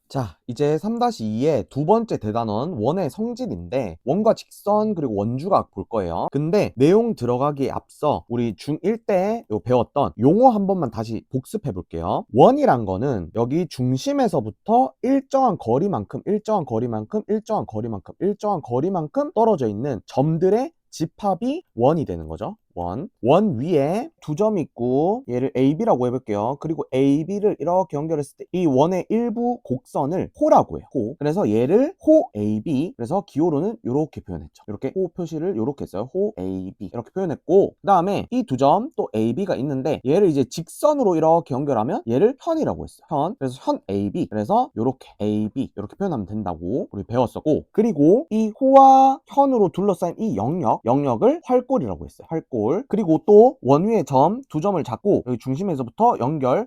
자, 이제 3-2의 두 번째 대단원 원의 성질인데 원과 직선 그리고 원주각 볼 거예요. 근데 내용 들어가기에 앞서 우리 중1 때 배웠던 용어 한 번만 다시 복습해 볼게요. 원이란 거는 여기 중심에서부터 일정한 거리만큼 떨어져 있는 점들의 집합이 원이 되는 거죠. 원 위에 두 점이 있고 얘를 AB라고 해볼게요. 그리고 AB를 이렇게 연결했을 때 이 원의 일부 곡선을 호라고 해요. 호. 그래서 얘를 호 AB. 그래서 기호로는 이렇게 표현했죠. 이렇게 호 표시를 이렇게 했어요. 호 AB 이렇게 표현했고, 그 다음에 이 두 점 또 AB가 있는데 얘를 이제 직선으로 이렇게 연결하면 얘를 현이라고 했어요. 현. 그래서 현 AB. 그래서 이렇게 AB 이렇게 표현하면 된다고 우리 배웠었고, 그리고 이 호와 현으로 둘러싸인 이 영역을 활골이라고 했어요. 활골. 그리고 또 원 위에 점 두 점을 잡고 여기 중심에서부터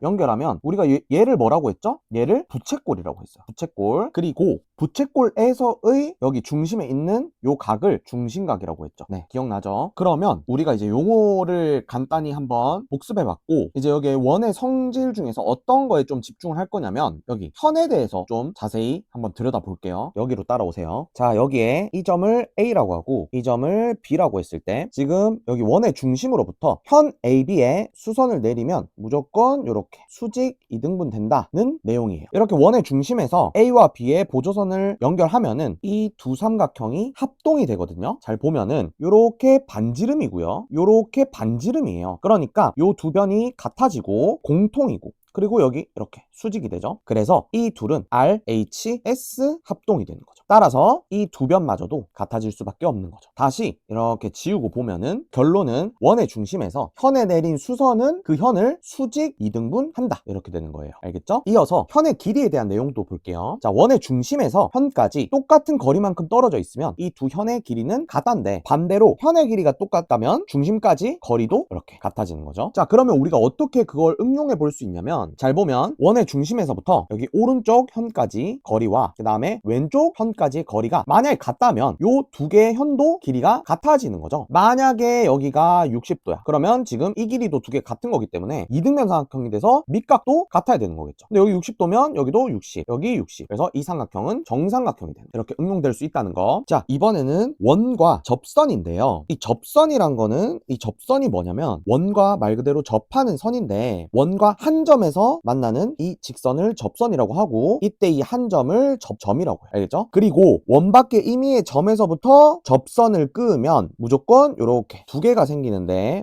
연결하면 우리가 얘를 뭐라고 했죠? 얘를 부채꼴이라고 했어요. 부채꼴. 그리고 부채꼴에서의 여기 중심에 있는 요 각을 중심각이라고 했죠. 네, 기억나죠? 그러면 우리가 이제 용어를 간단히 한번 복습해 봤고, 이제 여기 원의 성질 중에서 어떤 거에 좀 집중을 할 거냐면 여기 현에 대해서 좀 자세히 한번 들여다 볼게요. 여기로 따라오세요. 자, 여기에 이 점을 A라고 하고 이 점을 B라고 했을 때 지금 여기 원의 중심으로부터 현 AB에 수선을 내리면 무조건 이렇게 수직 이등분 된다는 내용이에요. 이렇게 원의 중심에서 A와 B의 보조선을 연결하면은 이 두 삼각형이 합동이 되거든요. 잘 보면은 요렇게 반지름이고요, 요렇게 반지름이에요. 그러니까 요 두 변이 같아지고 공통이고, 그리고 여기 이렇게 수직이 되죠. 그래서 이 둘은 RHS 합동이 되는 거죠. 따라서 이 두 변마저도 같아질 수밖에 없는 거죠. 다시 이렇게 지우고 보면은 결론은 원의 중심에서 현에 내린 수선은 그 현을 수직 이등분 한다, 이렇게 되는 거예요. 알겠죠? 이어서 현의 길이에 대한 내용도 볼게요. 자, 원의 중심에서 현까지 똑같은 거리만큼 떨어져 있으면 이 두 현의 길이는 같단데, 반대로 현의 길이가 똑같다면 중심까지 거리도 이렇게 같아지는 거죠. 자, 그러면 우리가 어떻게 그걸 응용해 볼 수 있냐면, 잘 보면 원의 중심에서부터 여기 오른쪽 현까지 거리와 그 다음에 왼쪽 현까지 거리가 만약에 같다면 요 두 개의 현도 길이가 같아지는 거죠. 만약에 여기가 60도야 그러면 지금 이 길이도 두 개 같은 거기 때문에 이등변 삼각형이 돼서 밑각도 같아야 되는 거겠죠. 근데 여기 60도면 여기도 60, 여기 60. 그래서 이 삼각형은 정삼각형이 되는, 이렇게 응용될 수 있다는 거. 자, 이번에는 원과 접선인데요. 이 접선이란 거는, 이 접선이 뭐냐면 원과 말 그대로 접하는 선인데, 원과 한 점에서 만나는 이 직선을 접선이라고 하고, 이때 이 한 점을 접점이라고 해요. 알겠죠? 그리고 원 밖의 임의의 점에서부터 접선을 끄으면 무조건 요렇게 두 개가 생기는데,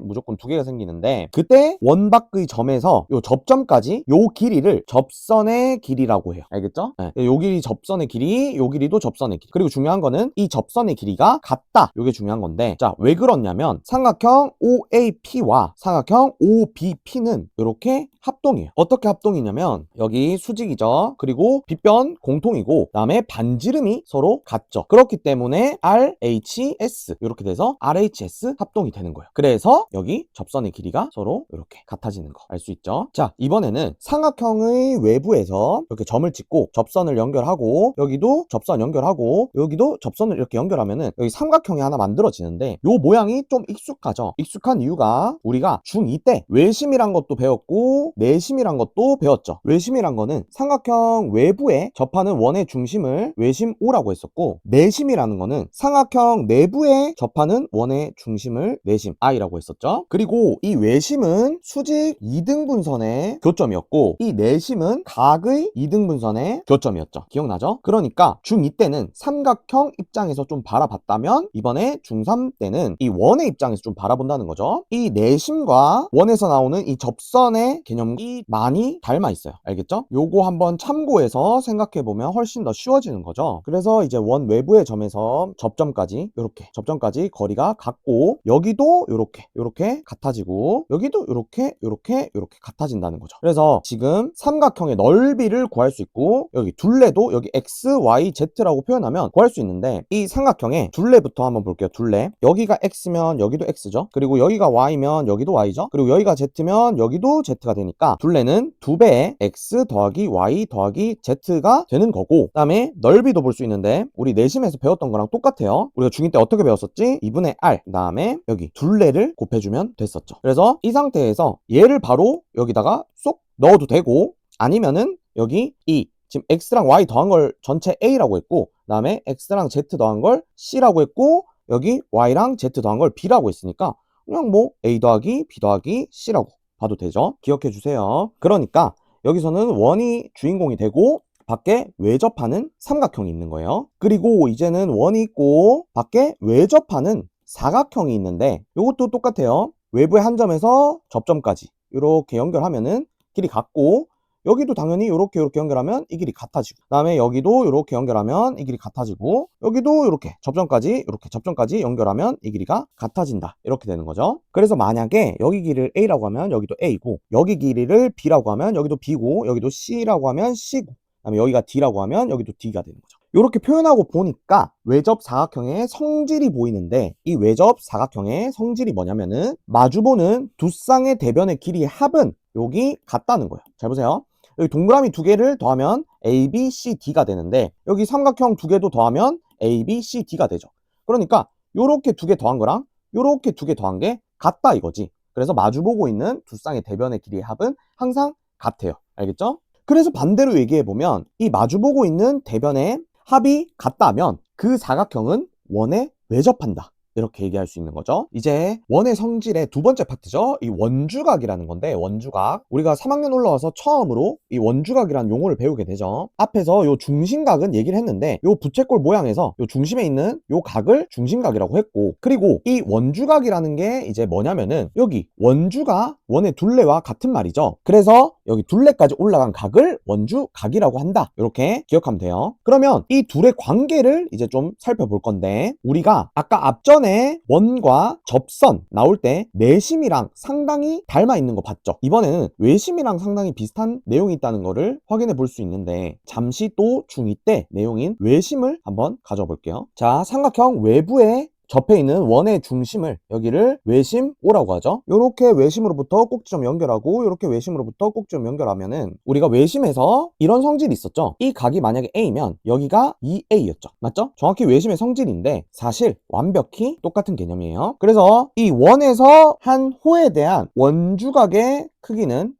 그때 원 밖의 점에서 요 접점까지 요 길이를 접선의 길이라고 해요. 알겠죠? 네. 요 길이 접선의 길이, 요 길이도 접선의 길이. 그리고 중요한 거는 이 접선의 길이가 같다, 요게 중요한 건데, 자, 왜 그렇냐면 삼각형 OAP와 삼각형 OBP는 이렇게 합동이에요. 어떻게 합동이냐면 여기 수직이죠. 그리고 빗변 공통이고, 그 다음에 반지름이 서로 같죠. 그렇기 때문에 RHS 이렇게 돼서 RHS 합동이 되는 거예요. 그래서 여기 접선의 길이가 서로 이렇게 같아지는 거 알 수 있죠. 자, 이번에는 삼각형의 외부에서 이렇게 점을 찍고 접선을 연결하고, 여기도 접선 연결하고, 여기도 접선을 이렇게 연결하면은 여기 삼각형이 하나 만들어지는데, 요 모양이 좀 익숙하죠. 익숙한 이유가 우리가 중2 때 외심이란 것도 배웠고 내심이란 것도 배웠죠. 외심이란 거는 삼각형 외부에 접하는 원의 중심을 외심 O라고 했었고, 내심이라는 거는 삼각형 내부에 접하는 원의 중심을 내심 I라고 했었죠. 그리고 이 외심은 수직 이등분선의 교점이었고, 이 내심은 각의 이등분선의 교점이었죠. 기억나죠? 그러니까 중2 때는 삼각형 입장에서 좀 바라봤다면 이번에 중3 때는 이 원의 입장에서 좀 바라본다는 거죠. 이 내심과 원에서 나오는 이 접선의 개념이 많이 닮아 있어요. 알겠죠? 요거 한번 참고해서 생각해보면 훨씬 더 쉬워지는 거죠. 그래서 이제 원 외부의 점에서 접점까지, 요렇게 접점까지 거리가 같고, 여기도 요렇게 같아지고, 여기도 요렇게 같아진다는 거죠. 그래서 지금 삼각형의 넓이를 구할 수 있고, 여기 둘레도 여기 X, Y, Z라고 표현하면 구할 수 있는데, 이 삼각형의 둘레부터 한번 볼게요. 둘레. 여기가 X면 여기도 X죠. 그리고 여기가 Y면 여기도 Y죠. 그리고 여기가 Z면 여기도 Z가 되니까 둘레는 2배의 X 더하기 Y 더하기 Z가 되는 거고, 그 다음에 넓이도 볼 수 있는데 우리 내심에서 배웠던 거랑 똑같아요. 우리가 중2 때 어떻게 배웠었지? 2분의 R, 그 다음에 여기 둘레를 곱해주면 됐었죠. 그래서 이 상태에서 얘를 바로 여기다가 쏙 넣어도 되고, 아니면은 여기 이 지금 x랑 y 더한 걸 전체 a라고 했고, 그 다음에 x랑 z 더한 걸 c라고 했고, 여기 y랑 z 더한 걸 b라고 했으니까 그냥 뭐 a 더하기 b 더하기 c라고 봐도 되죠. 기억해 주세요. 그러니까 여기서는 원이 주인공이 되고 밖에 외접하는 삼각형이 있는 거예요. 그리고 이제는 원이 있고 밖에 외접하는 사각형이 있는데 이것도 똑같아요. 외부의 한 점에서 접점까지 이렇게 연결하면은 길이 같고, 여기도 당연히 이렇게 연결하면 이 길이 같아지고, 그 다음에 여기도 이렇게 연결하면 이 길이 같아지고, 여기도 이렇게 접점까지 연결하면 이 길이가 같아진다, 이렇게 되는 거죠. 그래서 만약에 여기 길이를 a라고 하면 여기도 a고, 여기 길이를 b라고 하면 여기도 b고, 여기도 c라고 하면 c고, 그 다음에 여기가 d라고 하면 여기도 d가 되는 거죠. 이렇게 표현하고 보니까 외접 사각형의 성질이 보이는데, 이 외접 사각형의 성질이 뭐냐면은 마주보는 두 쌍의 대변의 길이의 합은 여기 같다는 거예요. 잘 보세요. 여기 동그라미 두 개를 더하면 A, B, C, D가 되는데, 여기 삼각형 두 개도 더하면 A, B, C, D가 되죠. 그러니까 요렇게 두 개 더한 거랑 요렇게 두 개 더한 게 같다 이거지. 그래서 마주보고 있는 두 쌍의 대변의 길이의 합은 항상 같아요. 알겠죠? 그래서 반대로 얘기해보면 이 마주보고 있는 대변의 합이 같다면 그 사각형은 원에 외접한다, 이렇게 얘기할 수 있는 거죠. 이제 원의 성질의 두 번째 파트죠. 이 원주각이라는 건데, 원주각. 우리가 3학년 올라와서 처음으로 이 원주각이라는 용어를 배우게 되죠. 앞에서 요 중심각은 얘기를 했는데, 요 부채꼴 모양에서 요 중심에 있는 요 각을 중심각이라고 했고, 그리고 이 원주각이라는 게 이제 뭐냐면은 여기 원주가 원의 둘레와 같은 말이죠. 그래서 여기 둘레까지 올라간 각을 원주각이라고 한다, 이렇게 기억하면 돼요. 그러면 이 둘의 관계를 이제 좀 살펴볼 건데, 우리가 아까 앞전에 원과 접선 나올 때 내심이랑 상당히 닮아 있는 거 봤죠? 이번에는 외심이랑 상당히 비슷한 내용이 있다는 거를 확인해 볼 수 있는데, 잠시 또 중2 때 내용인 외심을 한번 가져와 볼게요. 자, 삼각형 외부에 접해 있는 원의 중심을, 여기를 외심 O라고 하죠. 요렇게 외심으로부터 꼭지점 연결하고 요렇게 외심으로부터 꼭지점 연결하면은 우리가 외심에서 이런 성질이 있었죠. 이 각이 만약에 A면 여기가 2A였죠. 맞죠? 정확히 외심의 성질인데 사실 완벽히 똑같은 개념이에요. 그래서 이 원에서 한 호에 대한 원주각의 크기는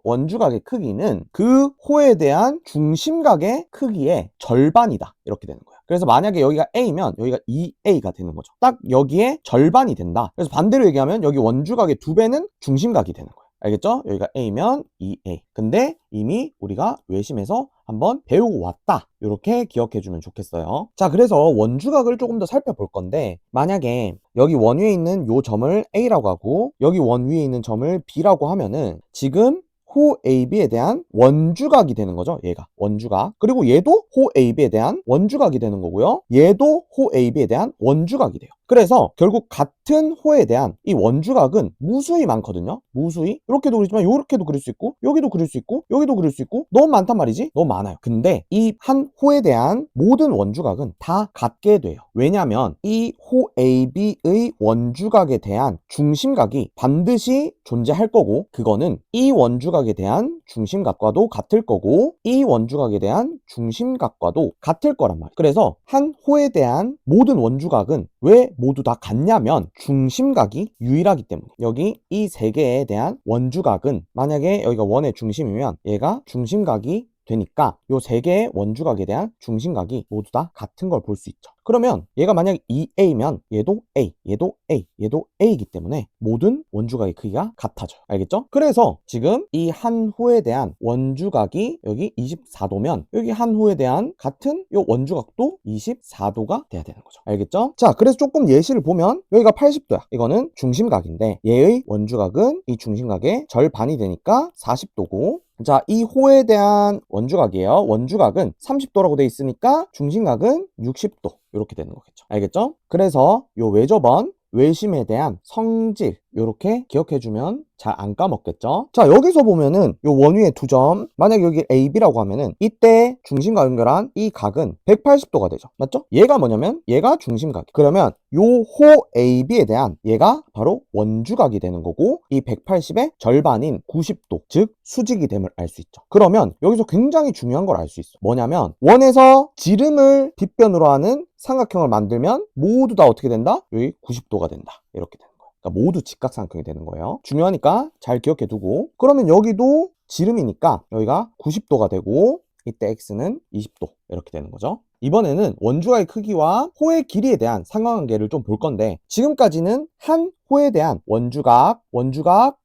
그 호에 대한 중심각의 크기의 절반이다, 이렇게 되는 거예요. 그래서 만약에 여기가 A면 여기가 2A가 되는 거죠. 딱 여기에 절반이 된다. 그래서 반대로 얘기하면 여기 원주각의 2배는 중심각이 되는 거예요. 알겠죠? 여기가 A면 2A. 근데 이미 우리가 외심에서 한번 배우고 왔다, 이렇게 기억해 주면 좋겠어요. 자, 그래서 원주각을 조금 더 살펴볼 건데, 만약에 여기 원 위에 있는 요 점을 A라고 하고 여기 원 위에 있는 점을 B라고 하면은 지금 호 AB에 대한 원주각이 되는 거죠. 얘가 원주각. 그리고 얘도 호 AB에 대한 원주각이 되는 거고요. 얘도 호 AB에 대한 원주각이 돼요. 그래서 결국 같은 호에 대한 이 원주각은 무수히 많거든요. 무수히. 이렇게도 그리지만 이렇게도 그릴 수 있고 여기도 그릴 수 있고 여기도 그릴 수 있고 너무 많단 말이지. 너무 많아요. 근데 이 한 호에 대한 모든 원주각은 다 같게 돼요. 왜냐면 이 호 AB의 원주각에 대한 중심각이 반드시 존재할 거고, 그거는 이 원주각에 대한 중심각과도 같을 거고 이 원주각에 대한 중심각과도 같을 거란 말이에요. 그래서 한 호에 대한 모든 원주각은 왜 모두 다 같냐면 중심각이 유일하기 때문에. 여기 이 세 개에 대한 원주각은 만약에 여기가 원의 중심이면 얘가 중심각이 되니까 요 세 개의 원주각에 대한 중심각이 모두 다 같은 걸 볼 수 있죠. 그러면 얘가 만약 2A면 얘도 A, 얘도 A, 얘도 A이기 때문에 모든 원주각의 크기가 같아져요. 알겠죠? 그래서 지금 이 한 호에 대한 원주각이 여기 24도면 여기 한 호에 대한 같은 요 원주각도 24도가 돼야 되는 거죠. 알겠죠? 자, 그래서 조금 예시를 보면 여기가 80도야. 이거는 중심각인데 얘의 원주각은 이 중심각의 절반이 되니까 40도고, 자, 이 호에 대한 원주각이에요. 원주각은 30도라고 돼 있으니까 중심각은 60도. 이렇게 되는 거겠죠. 알겠죠? 그래서 요 외접원, 외심에 대한 성질 이렇게 기억해주면 잘 안 까먹겠죠. 자, 여기서 보면은 요 원위의 두 점, 만약 여기 AB라고 하면은 이때 중심과 연결한 이 각은 180도가 되죠. 맞죠? 얘가 뭐냐면 얘가 중심각. 그러면 요 호 AB에 대한 얘가 바로 원주각이 되는 거고, 이 180의 절반인 90도, 즉 수직이 됨을 알 수 있죠. 그러면 여기서 굉장히 중요한 걸 알 수 있어. 뭐냐면 원에서 지름을 뒷변으로 하는 삼각형을 만들면 모두 다 어떻게 된다? 여기 90도가 된다. 이렇게 되는 거예요. 그러니까 모두 직각삼각형이 되는 거예요. 중요하니까 잘 기억해 두고, 그러면 여기도 지름이니까 여기가 90도가 되고, 이때 x는 20도 이렇게 되는 거죠. 이번에는 원주각의 크기와 호의 길이에 대한 상관관계를 좀 볼 건데, 지금까지는 한 호에 대한 원주각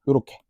이렇게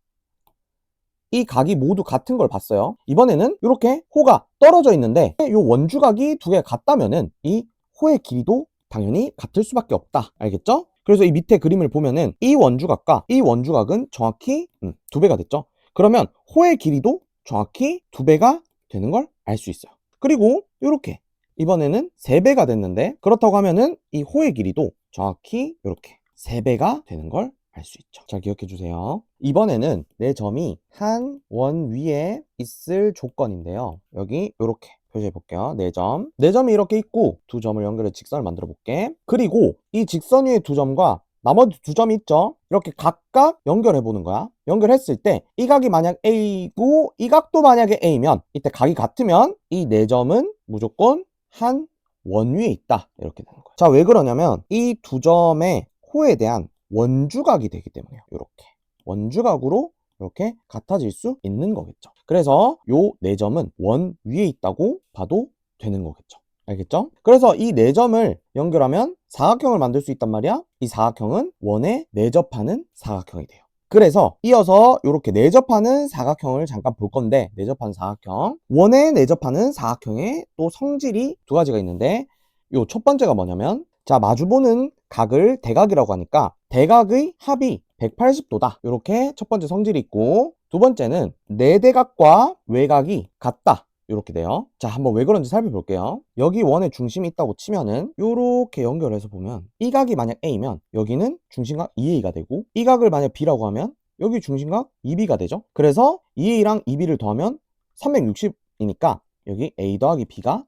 이 각이 모두 같은 걸 봤어요. 이번에는 이렇게 호가 떨어져 있는데 이 원주각이 두 개가 같다면은 이 호의 길이도 당연히 같을 수밖에 없다. 알겠죠? 그래서 이 밑에 그림을 보면은 이 원주각과 이 원주각은 정확히 두 배가 됐죠. 그러면 호의 길이도 정확히 두 배가 되는 걸 알 수 있어요. 그리고 이렇게 이번에는 세 배가 됐는데, 그렇다고 하면은 이 호의 길이도 정확히 이렇게 세 배가 되는 걸 알 수 있죠. 잘 기억해 주세요. 이번에는 내 점이 한 원 위에 있을 조건인데요. 여기 이렇게 표시해 볼게요. 네 점이 이렇게 있고 두 점을 연결해 직선을 만들어 볼게. 그리고 이 직선 위에 두 점과 나머지 두 점이 있죠. 이렇게 각각 연결해 보는 거야. 연결했을 때 이 각이 만약 A고 이 각도 만약에 A면 이때 각이 같으면 이 네 점은 무조건 한 원 위에 있다. 이렇게 되는 거예요. 자, 왜 그러냐면 이 두 점의 호에 대한 원주각이 되기 때문에요. 이렇게 원주각으로 이렇게 같아질 수 있는 거겠죠. 그래서 요 네 점은 원 위에 있다고 봐도 되는 거겠죠. 알겠죠? 그래서 이 네 점을 연결하면 사각형을 만들 수 있단 말이야. 이 사각형은 원에 내접하는 사각형이 돼요. 그래서 이어서 이렇게 내접하는 사각형을 잠깐 볼 건데, 내접하는 사각형, 원에 내접하는 사각형의 또 성질이 두 가지가 있는데, 요 첫 번째가 뭐냐면, 자, 마주보는 각을 대각이라고 하니까 대각의 합이 180도다. 이렇게 첫 번째 성질이 있고, 두 번째는 내대각과 외각이 같다. 이렇게 돼요. 자, 한번 왜 그런지 살펴볼게요. 여기 원의 중심이 있다고 치면은 이렇게 연결해서 보면 이 각이 만약 A면 여기는 중심각 2A가 되고, 이 각을 만약 B라고 하면 여기 중심각 2B가 되죠. 그래서 2A랑 2B를 더하면 360이니까 여기 A 더하기 B가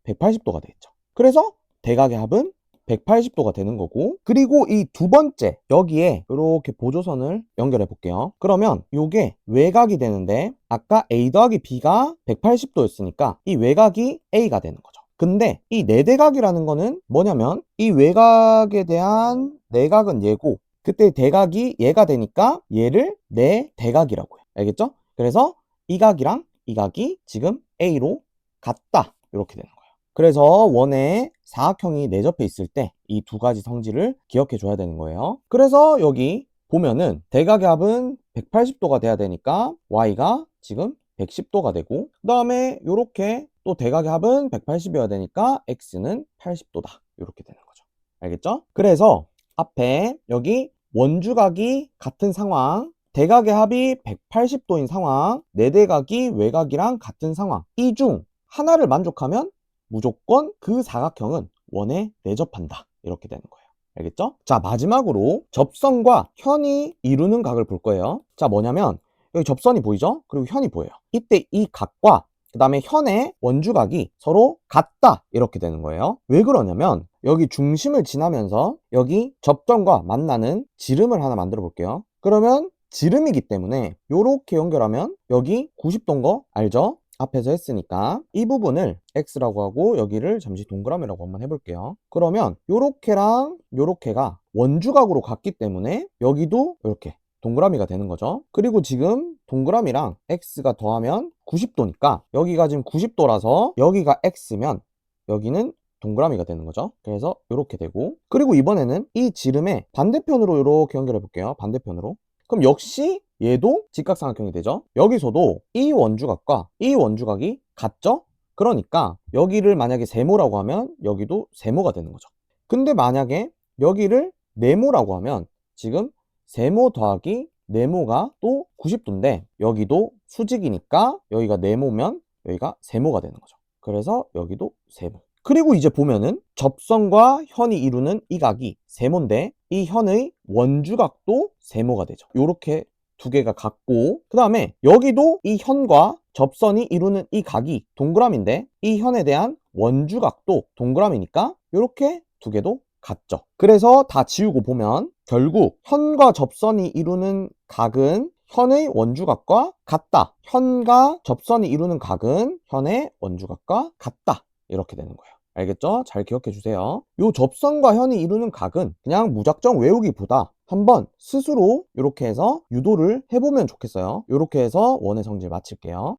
180도가 되겠죠. 그래서 대각의 합은 180도가 되는 거고, 그리고 이 두 번째 여기에 이렇게 보조선을 연결해 볼게요. 그러면 이게 외각이 되는데 아까 A 더하기 B가 180도였으니까 이 외각이 A가 되는 거죠. 근데 이 내대각이라는 거는 뭐냐면 이 외각에 대한 내각은 얘고, 그때 대각이 얘가 되니까 얘를 내대각이라고 해요. 알겠죠? 그래서 이 각이랑 이 각이 지금 A로 같다. 이렇게 되는 거예요. 그래서 원에 사각형이 내접해 있을 때 이 두 가지 성질을 기억해 줘야 되는 거예요. 그래서 여기 보면은 대각의 합은 180도가 돼야 되니까 y가 지금 110도가 되고, 그 다음에 이렇게 또 대각의 합은 180이어야 되니까 x는 80도다. 이렇게 되는 거죠. 알겠죠? 그래서 앞에 여기 원주각이 같은 상황, 대각의 합이 180도인 상황, 내대각이 외각이랑 같은 상황, 이 중 하나를 만족하면 무조건 그 사각형은 원에 내접한다. 이렇게 되는 거예요. 알겠죠? 자, 마지막으로 접선과 현이 이루는 각을 볼 거예요. 자, 뭐냐면 여기 접선이 보이죠? 그리고 현이 보여요. 이때 이 각과 그 다음에 현의 원주각이 서로 같다. 이렇게 되는 거예요. 왜 그러냐면 여기 중심을 지나면서 여기 접점과 만나는 지름을 하나 만들어 볼게요. 그러면 지름이기 때문에 이렇게 연결하면 여기 90도인 거 알죠? 앞에서 했으니까 이 부분을 x라고 하고 여기를 잠시 동그라미라고 한번 해볼게요. 그러면 요렇게랑 요렇게가 원주각으로 같기 때문에 여기도 이렇게 동그라미가 되는 거죠. 그리고 지금 동그라미랑 x가 더하면 90도니까 여기가 지금 90도라서 여기가 x면 여기는 동그라미가 되는 거죠. 그래서 이렇게 되고, 그리고 이번에는 이 지름의 반대편으로 이렇게 연결해 볼게요. 반대편으로. 그럼 역시 얘도 직각삼각형이 되죠. 여기서도 이 원주각과 이 원주각이 같죠? 그러니까 여기를 만약에 세모라고 하면 여기도 세모가 되는 거죠. 근데 만약에 여기를 네모라고 하면 지금 세모 더하기 네모가 또 90도인데 여기도 수직이니까 여기가 네모면 여기가 세모가 되는 거죠. 그래서 여기도 세모. 그리고 이제 보면은 접선과 현이 이루는 이 각이 세모인데 이 현의 원주각도 세모가 되죠. 이렇게 두 개가 같고, 그 다음에 여기도 이 현과 접선이 이루는 이 각이 동그라미인데 이 현에 대한 원주각도 동그라미니까 이렇게 두 개도 같죠. 그래서 다 지우고 보면 결국 현과 접선이 이루는 각은 현의 원주각과 같다. 현과 접선이 이루는 각은 현의 원주각과 같다. 이렇게 되는 거예요. 알겠죠? 잘 기억해 주세요. 요 접선과 현이 이루는 각은 그냥 무작정 외우기보다 한번 스스로 이렇게 해서 유도를 해보면 좋겠어요. 이렇게 해서 원의 성질 마칠게요.